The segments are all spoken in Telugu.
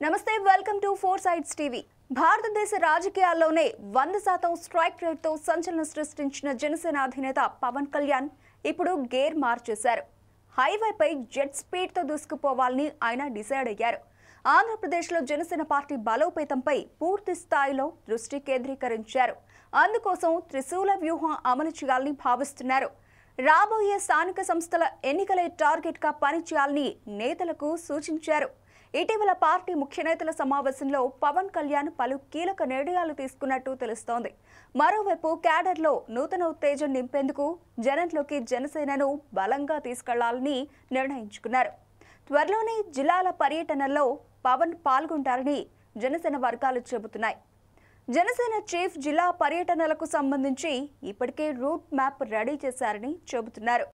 నమస్తే welcome to four sides TV. భారతదేశ రాజకీయాల్లోనే 100% స్ట్రైక్ రేట్ తో సంచలనం సృష్టించిన జనసేన అధినేత పవన్ కళ్యాణ్ ఇప్పుడు గేర్ మార్చేశారు. హైవేపై జెట్ స్పీడ్ తో దూసుకుపోవాలని ఆయన డిసైడ్ అయ్యారు. ఆంధ్రప్రదేశ్లో జనసేన పార్టీ బలోపేతంపై పూర్తి స్థాయిలో దృష్టి కేంద్రీకరించారు. అందుకోసం త్రిశూల వ్యూహం అమలు చేయాలని భావిస్తున్నారు. రాబోయే స్థానిక సంస్థల ఎన్నికలే టార్గెట్ గా పనిచేయాలని నేతలకు సూచించారు. ఇటీవల పార్టీ ముఖ్య నేతల సమావేశంలో పవన్ కళ్యాణ్ పలు కీలక నిర్ణయాలు తీసుకున్నట్టు తెలుస్తోంది. మరోవైపు క్యాడర్లో నూతన ఉత్తేజం నింపేందుకు జనంలోకి జనసేనను బలంగా తీసుకెళ్లాలని నిర్ణయించుకున్నారు. త్వరలోనే జిల్లాల పర్యటనలో పవన్ పాల్గొంటారని జనసేన వర్గాలు చెబుతున్నాయి. జనసేన చీఫ్ జిల్లా పర్యటనలకు సంబంధించి ఇప్పటికే రూట్ మ్యాప్ రెడీ చేశారని చెబుతున్నారు.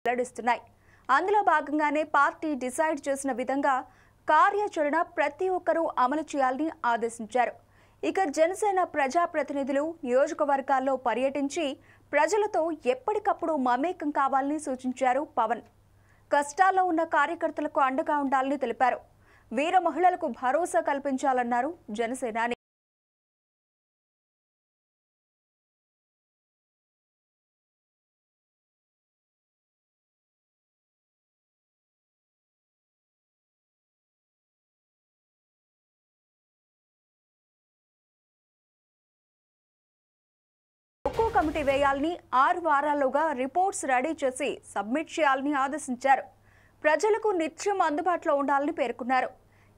వెల్లడిస్తున్నాయి. అందులో భాగంగానే పార్టీ డిసైడ్ చేసిన విధంగా కార్యాచరణ ప్రతి ఒక్కరూ అమలు చేయాలని ఆదేశించారు. ఇక జనసేన ప్రజాప్రతినిధులు నియోజకవర్గాల్లో పర్యటించి ప్రజలతో ఎప్పటికప్పుడు మమేకం కావాలని సూచించారు పవన్. కష్టాల్లో ఉన్న కార్యకర్తలకు అండగా ఉండాలని తెలిపారు. వీర మహిళలకు భరోసా కల్పించాలన్నారు జనసేనాని. ఒక్కో కమిటీ వేయాలని 6 వారాల్లోగా రిపోర్ట్స్ రెడీ చేసి సబ్మిట్ చేయాలని ఆదేశించారు. ప్రజలకు నిత్యం అందుబాటులో ఉండాలని పేర్కొన్నారు.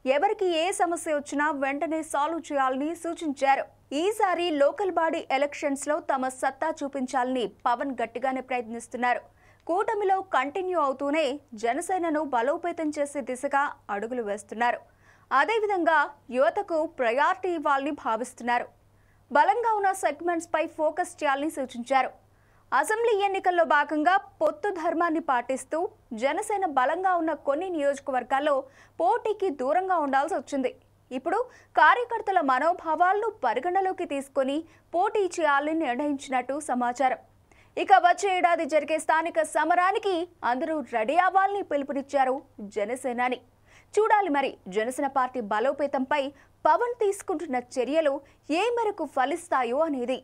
ఎవరికి ఏ సమస్య వచ్చినా వెంటనే సాల్వ్ చేయాలని సూచించారు. ఈసారి లోకల్ బాడీ ఎలక్షన్స్ లో తమ సత్తా చూపించాలని పవన్ గట్టిగానే ప్రయత్నిస్తున్నారు. కూటమిలో కంటిన్యూ అవుతూనే జనసేనను బలోపేతం చేసే దిశగా అడుగులు వేస్తున్నారు. అదేవిధంగా యువతకు ప్రయారిటీ ఇవ్వాలని భావిస్తున్నారు. బలంగా ఉన్న సెగ్మెంట్స్ పై ఫోకస్ చేయాలని సూచించారు. అసెంబ్లీ ఎన్నికల్లో భాగంగా పొత్తు ధర్మాన్ని పాటిస్తూ జనసేన బలంగా ఉన్న కొన్ని నియోజకవర్గాల్లో పోటీకి దూరంగా ఉండాల్సి వచ్చింది. ఇప్పుడు కార్యకర్తల మనోభావాలను పరిగణలోకి తీసుకొని పోటీ చేయాలని నిర్ణయించినట్టు సమాచారం. ఇక వచ్చే ఏడాది జరిగే స్థానిక సమరానికి అందరూ రెడీ అవ్వాలని పిలుపునిచ్చారు జనసేనాని. చూడాలి మరి జనసేన పార్టీ బలోపేతంపై పవన్ తీసుకుంటున్న చర్యలు ఏ మేరకు ఫలిస్తాయో అనేది.